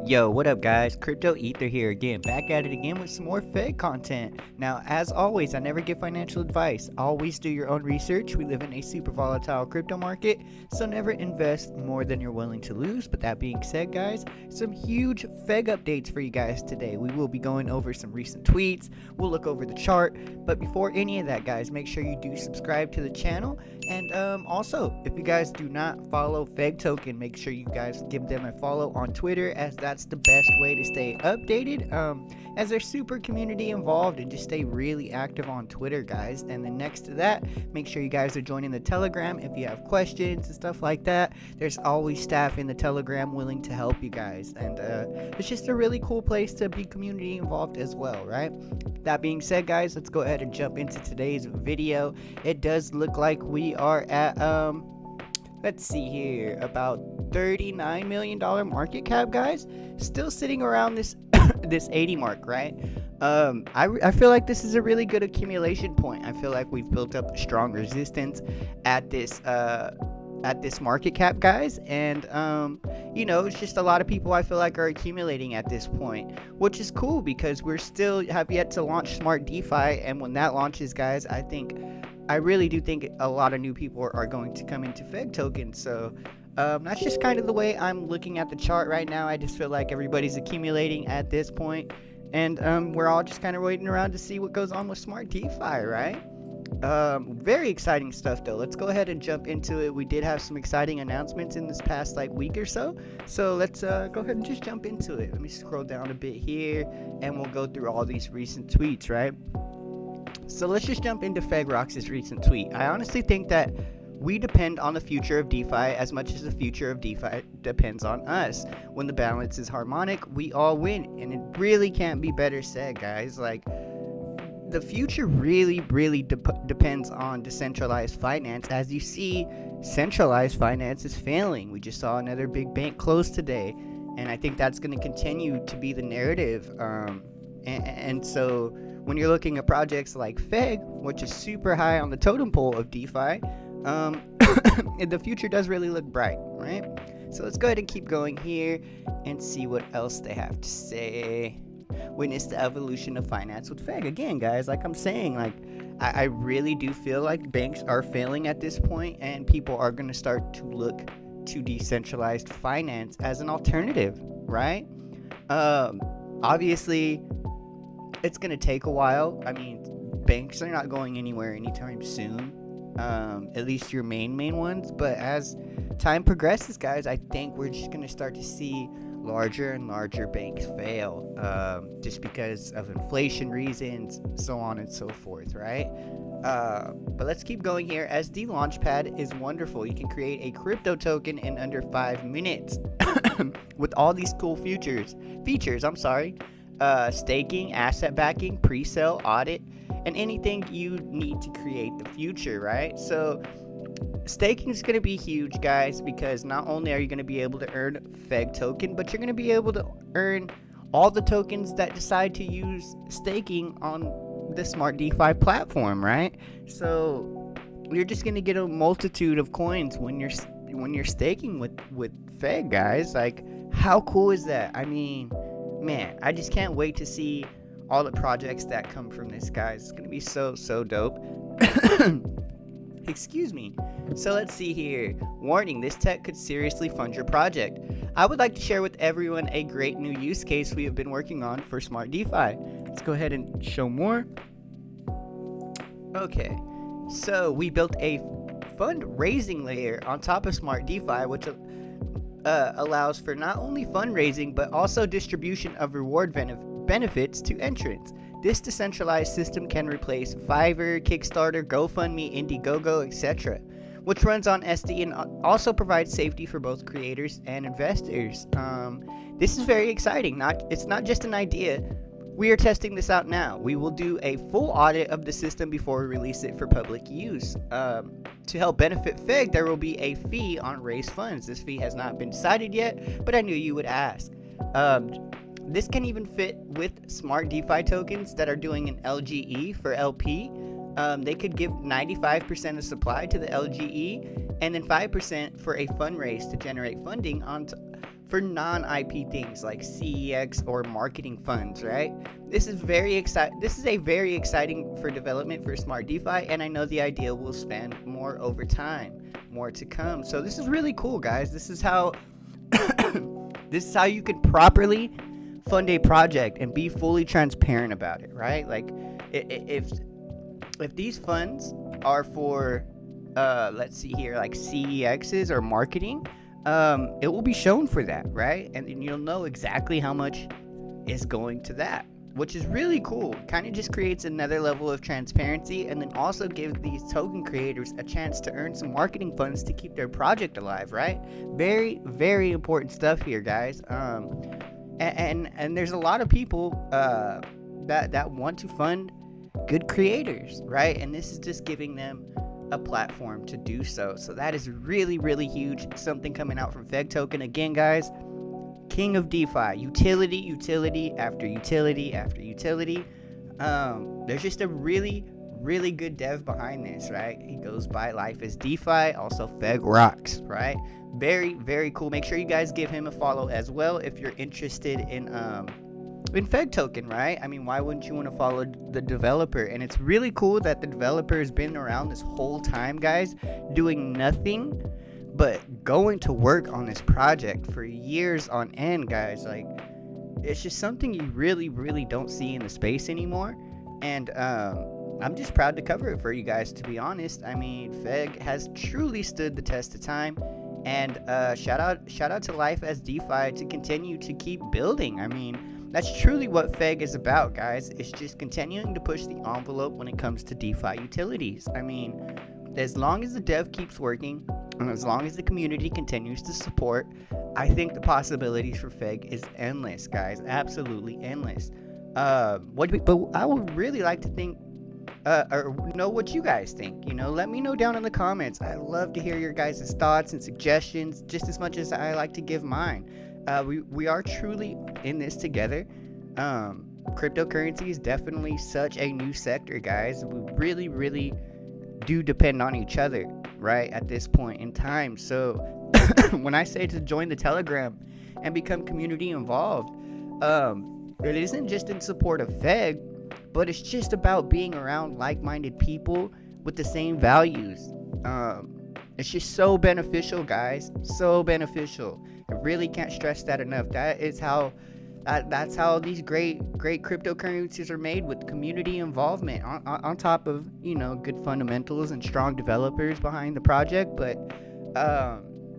Yo, what up guys? Crypto Ether here again, back at it again with some more Fed content. Now, as always, I never give financial advice. Always do your own research. We live in a super volatile crypto market, so never invest more than you're willing to lose. But that being said, guys, some huge Fed updates for you guys today. We will be going over some recent tweets. We'll look over the chart. But before any of that, guys, make sure you do subscribe to the channel. And also, if you guys do not follow Fed Token, make sure you guys give them a follow on Twitter, as that's the best way to stay updated, as they're super community involved, and just stay really active on Twitter, guys. And then next to that, make sure you guys are joining the Telegram if you have questions and stuff like that. There's always staff in the Telegram willing to help you guys, and it's just a really cool place to be community involved as well, right? That being said, guys, let's go ahead and jump into today's video. It does look like we are at let's see here, about $39 million market cap, guys. Still sitting around this this 80 mark, right? I feel like this is a really good accumulation point. I feel like we've built up strong resistance at this market cap, guys, and it's just a lot of people I feel like are accumulating at this point, which is cool because we're still have yet to launch SmartDeFi, and when that launches, guys, I really do think a lot of new people are going to come into Fed token. So that's just kind of the way I'm looking at the chart right now. I just feel like everybody's accumulating at this point, and we're all just kind of waiting around to see what goes on with SmartDeFi, right? Very exciting stuff though. Let's go ahead and jump into it. We did have some exciting announcements in this past week or so, so let's go ahead and just jump into it. Let me scroll down a bit here and we'll go through all these recent tweets, right? So let's just jump into FedRox's recent tweet. I honestly think that we depend on the future of DeFi as much as the future of DeFi depends on us. When the balance is harmonic, we all win, and it really can't be better said, guys. Like, the future really depends on decentralized finance. As you see, centralized finance is failing. We just saw another big bank close today, and I think that's going to continue to be the narrative. And so when you're looking at projects like Feg, which is super high on the totem pole of DeFi, the future does really look bright, right? So let's go ahead and keep going here and see what else they have to say. Witness the evolution of finance with Feg. Again, guys, like I'm saying, like I really do feel like banks are failing at this point, and people are going to start to look to decentralized finance as an alternative, right? Obviously, it's going to take a while. I mean, banks are not going anywhere anytime soon, at least your main ones. But as time progresses, guys, I think we're just going to start to see larger and larger banks fail, just because of inflation reasons, so on and so forth, right? But let's keep going here. SD Launchpad is wonderful. You can create a crypto token in under 5 minutes with all these cool features. Staking, asset backing, pre-sale, audit, and anything you need to create the future, right? So staking is going to be huge, guys, because not only are you going to be able to earn Feg token, but you're going to be able to earn all the tokens that decide to use staking on the SmartDeFi platform, right? So you're just going to get a multitude of coins when you're staking with Feg, guys. Like, how cool is that? I mean, man, I just can't wait to see all the projects that come from this, guys. It's going to be so dope. Excuse me. So let's see here. Warning, this tech could seriously fund your project. I would like to share with everyone a great new use case we have been working on for SmartDeFi. Let's go ahead and show more. Okay, so we built a fundraising layer on top of SmartDeFi, which allows for not only fundraising but also distribution of reward benefits to entrants. This decentralized system can replace Fiverr, Kickstarter, GoFundMe, Indiegogo, etc., which runs on SD and also provides safety for both creators and investors. This is very exciting. It's not just an idea. We are testing this out now. We will do a full audit of the system before we release it for public use. To help benefit Feg, there will be a fee on raised funds. This fee has not been decided yet, but I knew you would ask. This can even fit with SmartDeFi tokens that are doing an LGE for LP. They could give 95% of supply to the LGE and then 5% for a fundraise to generate funding for non-IP things like CEX or marketing funds, right? This is very exciting. This is a very exciting for development for SmartDeFi, and I know the idea will spend more over time, more to come. So this is really cool, guys. This is how this is how you can properly fund a project and be fully transparent about it, right? Like if these funds are for let's see here, like CEXs or marketing, it will be shown for that, right? And then you'll know exactly how much is going to that, which is really cool. Kind of just creates another level of transparency, and then also gives these token creators a chance to earn some marketing funds to keep their project alive, right? Very, very important stuff here, guys. And there's a lot of people that want to fund good creators, right? And this is just giving them a platform to do so. So that is really, really huge. Something coming out from Feg Token. Again, guys, king of DeFi. Utility after utility after utility. There's just a really, really good dev behind this, right? He goes by Life as DeFi, also Feg Rocks, right? Very, very cool. Make sure you guys give him a follow as well if you're interested in Feg Token, right? I mean, why wouldn't you want to follow the developer? And it's really cool that the developer has been around this whole time, guys, doing nothing but going to work on this project for years on end, guys. Like, it's just something you really, really don't see in the space anymore. And I'm just proud to cover it for you guys, to be honest. I mean, Feg has truly stood the test of time. And shout out to Life as DeFi to continue to keep building. I mean, that's truly what Feg is about, guys. It's just continuing to push the envelope when it comes to DeFi utilities. I mean, as long as the dev keeps working, and as long as the community continues to support, I think the possibilities for Feg is endless, guys. Absolutely endless. But I would really like to think, or know what you guys think. You know, let me know down in the comments. I love to hear your guys' thoughts and suggestions, just as much as I like to give mine. We are truly in this together. Cryptocurrency is definitely such a new sector, guys. We really, really do depend on each other, right, at this point in time. So when I say to join the Telegram and become community involved, it isn't just in support of Feg, but it's just about being around like-minded people with the same values. It's just so beneficial, guys. So beneficial. I really can't stress that enough. That's how these great cryptocurrencies are made, with community involvement on top of, you know, good fundamentals and strong developers behind the project. But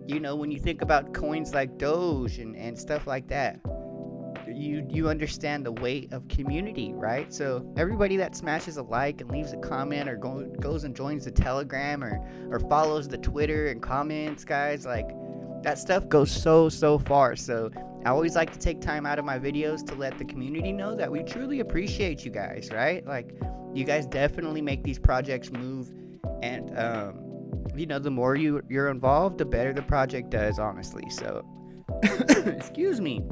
you know, when you think about coins like Doge and stuff like that, you understand the weight of community, right? So everybody that smashes a like and leaves a comment, or goes and joins the Telegram, or follows the Twitter and comments, guys, like, that stuff goes so far. So I always like to take time out of my videos to let the community know that we truly appreciate you guys, right? Like, you guys definitely make these projects move, and you know, the more you're involved, the better the project does, honestly. So excuse me.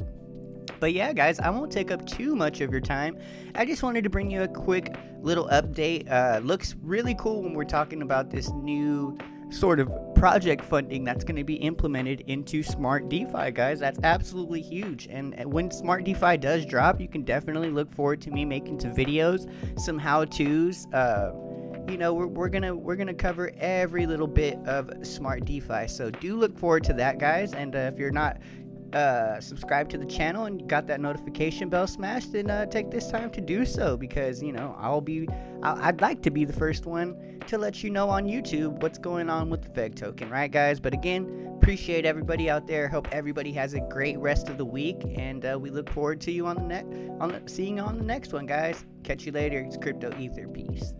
But yeah, guys, I won't take up too much of your time. I just wanted to bring you a quick little update. Looks really cool when we're talking about this new sort of project funding that's going to be implemented into SmartDeFi, guys. That's absolutely huge. And when SmartDeFi does drop, you can definitely look forward to me making some videos, some how-tos. You know, we're gonna cover every little bit of SmartDeFi. So do look forward to that, guys. And if you're not subscribe to the channel and you got that notification bell smashed, then take this time to do so, because, you know, I'd like to be the first one to let you know on YouTube what's going on with the Feg token, right, guys? But again, appreciate everybody out there. Hope everybody has a great rest of the week, and we look forward to you seeing you on the next one, guys. Catch you later. It's Crypto Ether. Peace.